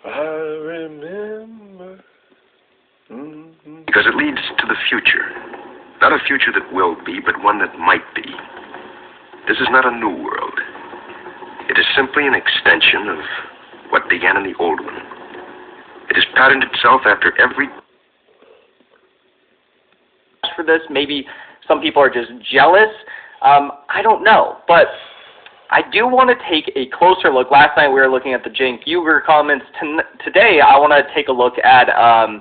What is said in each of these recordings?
I remember. Because it leads to the future. Not a future that will be, but one that might be. This is not a new world. It is simply an extension of what began in the old one. It has patterned itself after every... For this, maybe some people are just jealous. I don't know, but I do want to take a closer look. Last night we were looking at the Cenk Uygur comments. Today I want to take a look at a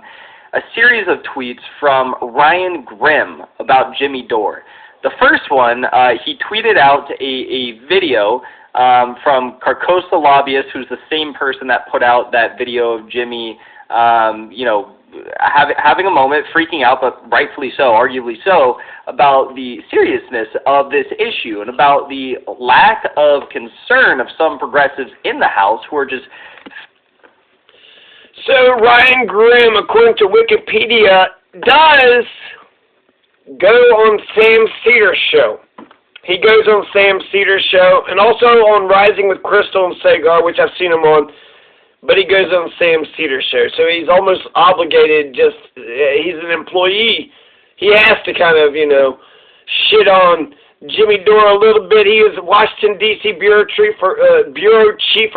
series of tweets from Ryan Grim about Jimmy Dore. The first one, he tweeted out a video from Carcosa Lobbyist, who's the same person that put out that video of Jimmy, having a moment, freaking out, but rightfully so, arguably so, about the seriousness of this issue and about the lack of concern of some progressives in the House who are just... So Ryan Grim, according to Wikipedia, does go on Sam Cedar's show. He goes on Sam Cedar's show and also on Rising with Crystal and Sagar, which I've seen him on. But he goes on Sam Cedar's show, so he's almost obligated. He's an employee. He has to kind of, shit on Jimmy Dore a little bit. He is Washington, D.C. bureau chief for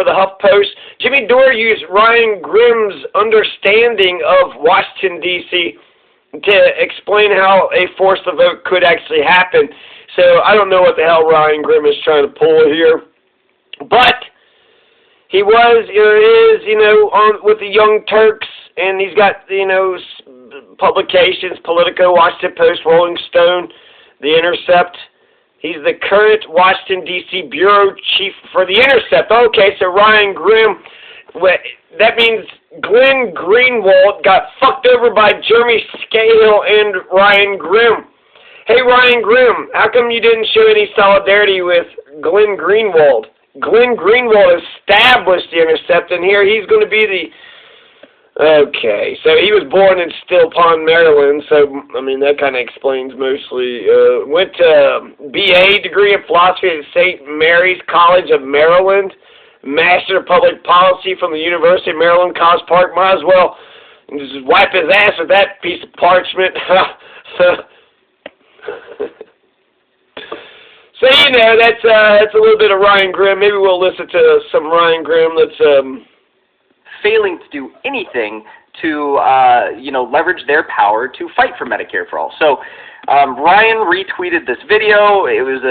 the HuffPost. Jimmy Dore used Ryan Grim's understanding of Washington, D.C. to explain how a force the vote could actually happen. So I don't know what the hell Ryan Grim is trying to pull here. But he is, on with the Young Turks, and he's got, publications, Politico, Washington Post, Rolling Stone, The Intercept. He's the current Washington, D.C. bureau chief for The Intercept. Okay, so Ryan Grim, that means Glenn Greenwald got fucked over by Jeremy Scahill and Ryan Grim. Hey, Ryan Grim, how come you didn't show any solidarity with Glenn Greenwald? Glenn Greenwald established The Intercept, and here he's going to be the... Okay, so he was born in Still Pond, Maryland, so, that kind of explains mostly. Went to B.A. degree in philosophy at St. Mary's College of Maryland, Master of Public Policy from the University of Maryland, College Park. Might as well just wipe his ass with that piece of parchment. So, that's a little bit of Ryan Grim. Maybe we'll listen to some Ryan Grim that's... failing to do anything to, leverage their power to fight for Medicare for All. So Ryan retweeted this video. It was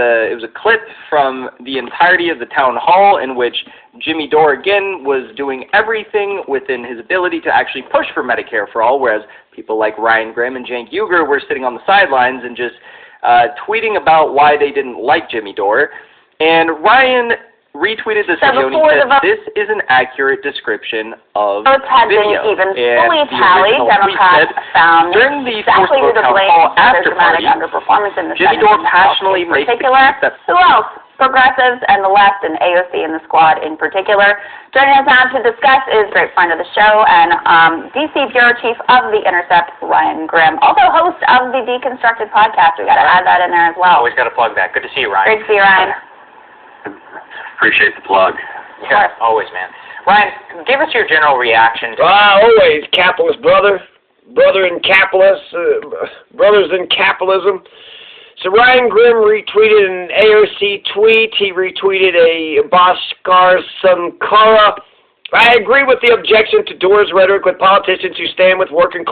a clip from the entirety of the town hall in which Jimmy Dore, again, was doing everything within his ability to actually push for Medicare for All, whereas people like Ryan Grim and Cenk Uygur were sitting on the sidelines and just tweeting about why they didn't like Jimmy Dore. And Ryan retweeted this video and he said, "This is an accurate description of the video." Votes hadn't even fully tallied. Democrats found during the exactly who to blame for their dramatic underperformance in the Senate. Jimmy Dore passionately makes the case that... Who else? Progressives and the left and AOC and the squad in particular. Joining us now to discuss is great friend of the show and D.C. Bureau Chief of The Intercept, Ryan Grim. Also host of the Deconstructed podcast. We got to add that in there as well. Always got to plug that. Good to see you, Ryan. Great to see you, Ryan. Appreciate the plug. Yeah, always, man. Ryan, give us your general reaction. Always, capitalist brother in capitalist, brothers in capitalism. So Ryan Grim retweeted an AOC tweet. He retweeted a Bhaskar Sankara. I agree with the objection to Dore's rhetoric with politicians who stand with working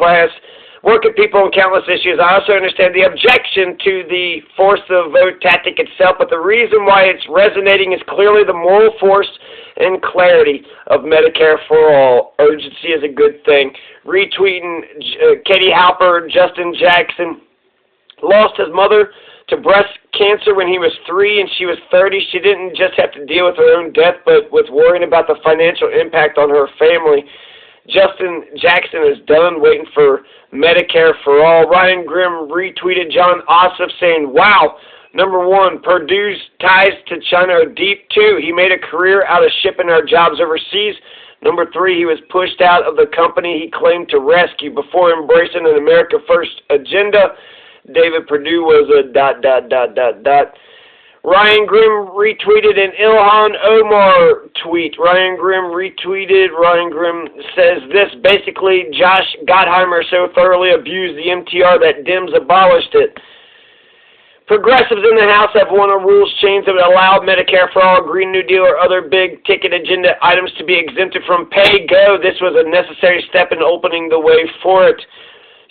people on countless issues. I also understand the objection to the force the vote tactic itself, but the reason why it's resonating is clearly the moral force and clarity of Medicare for All. Urgency is a good thing. Retweeting Katie Halper, Justin Jackson lost his mother to breast cancer when he was 3 and she was 30. She didn't just have to deal with her own death, but with worrying about the financial impact on her family. Justin Jackson is done waiting for Medicare for All. Ryan Grim retweeted John Ossoff saying, "Wow, number 1, Purdue's ties to China are deep. 2, he made a career out of shipping our jobs overseas. Number 3, he was pushed out of the company he claimed to rescue before embracing an America First agenda. David Perdue was a ... Ryan Grimm retweeted an Ilhan Omar tweet. Ryan Grimm retweeted. Ryan Grimm says this. Basically, Josh Gottheimer so thoroughly abused the MTR that Dems abolished it. Progressives in the House have won a rules change that would allow Medicare for All, Green New Deal, or other big-ticket agenda items to be exempted from pay-go. This was a necessary step in opening the way for it.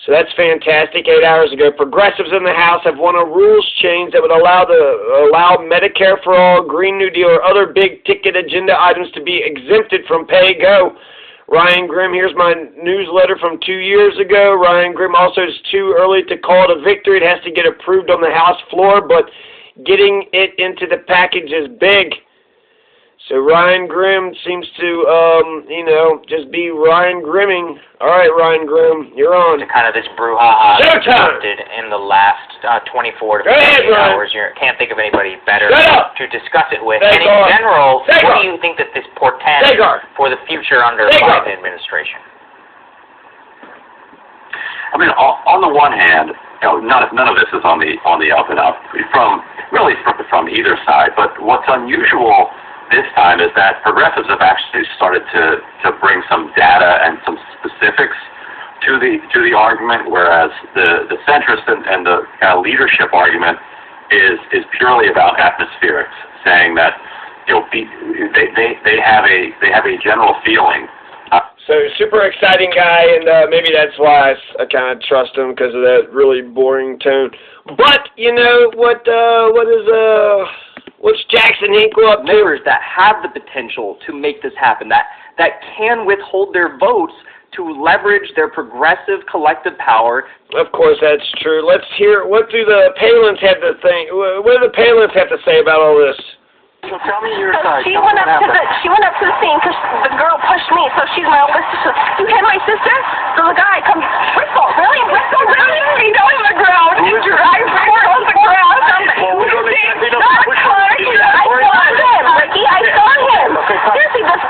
So that's fantastic. 8 hours ago, progressives in the House have won a rules change that would allow Medicare for All, Green New Deal, or other big-ticket agenda items to be exempted from pay-go. Ryan Grimm, here's my newsletter from 2 years ago. Ryan Grimm also is too early to call it a victory. It has to get approved on the House floor, but getting it into the package is big. So Ryan Grimm seems to, just be Ryan Grimming. All right, Ryan Grimm, you're on. Kind of this brouhaha Showtime! in the last 24 to 48 hours. You can't think of anybody better to discuss it with. And in general, what do you think that this portends for the future under the Biden administration? I mean, on the one hand, none of this is on the up and up from either side. But what's unusual this time is that progressives have actually started to bring some data and some specifics to the argument, whereas the centrist and the kind of leadership argument is purely about atmospherics, saying that they have a general feeling. So super exciting guy, and maybe that's why I kind of trust him because of that really boring tone. But you know what's Jackson Hinkle up to? Members that have the potential to make this happen, that can withhold their votes to leverage their progressive collective power. Of course, that's true. Let's hear, what do the Palins have to think? What do the Palins have to say about all this? So tell me your side. She went up to the scene because the girl pushed me, so she's my older sister. You hit my sister? So the guy comes, Bristol, really? He goes on the ground. He drives her on the ground. I saw him, Ricky. I saw him. Seriously, this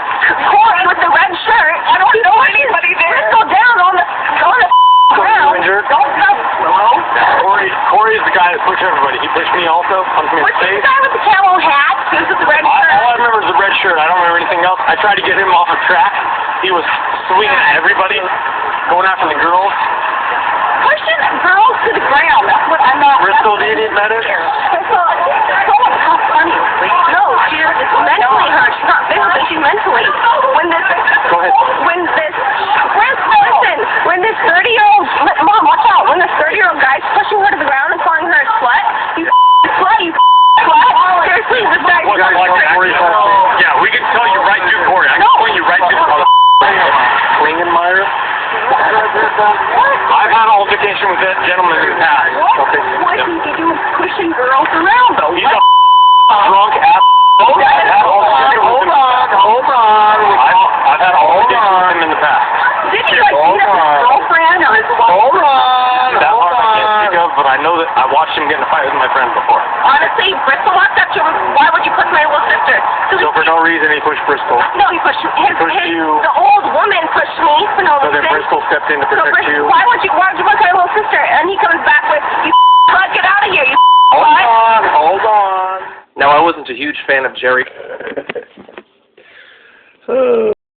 Corey with the red shirt. I don't know anybody there. Bristol down on the ground. Hello? Corey's the guy that pushed everybody. He pushed me also. What's the guy with the camo hat? He was with the red shirt. All I remember is the red shirt. I don't remember anything else. I tried to get him off of track. He was swinging at everybody, going after the girls. Pushing girls to the ground. That's what I'm not. Bristol, do you need medicine? Bristol, how funny. No, she's mentally hurt. She's not physically, she's mentally. Go ahead. When this 30-year-old, Mom, watch out. When this 30-year-old guy's pushing her to the ground and calling her a slut, you slut, you slut. Seriously, this guy's crazy. Yeah, we can tell you right to Corey. I can point you right to the Klingenmeyer. I've had an altercation with that gentleman in the past. What did he do pushing girls around, though? He's a drunk ass. Hold on. I've had altercations with him in the past. Did he like beat up his girlfriend or his wife? Hold on. That part I can't speak of, but I know that I watched him get in a fight with my friend before. Honestly, Bristol walked up to him. Why would you push my little sister? So for no reason he pushed Bristol. No, he pushed me. The old woman pushed me for no reason. So then Bristol stepped in to protect you. Why would you push my little sister? And he comes back with, you slut, get out of here, you Hold on. Now, I wasn't a huge fan of Jerry.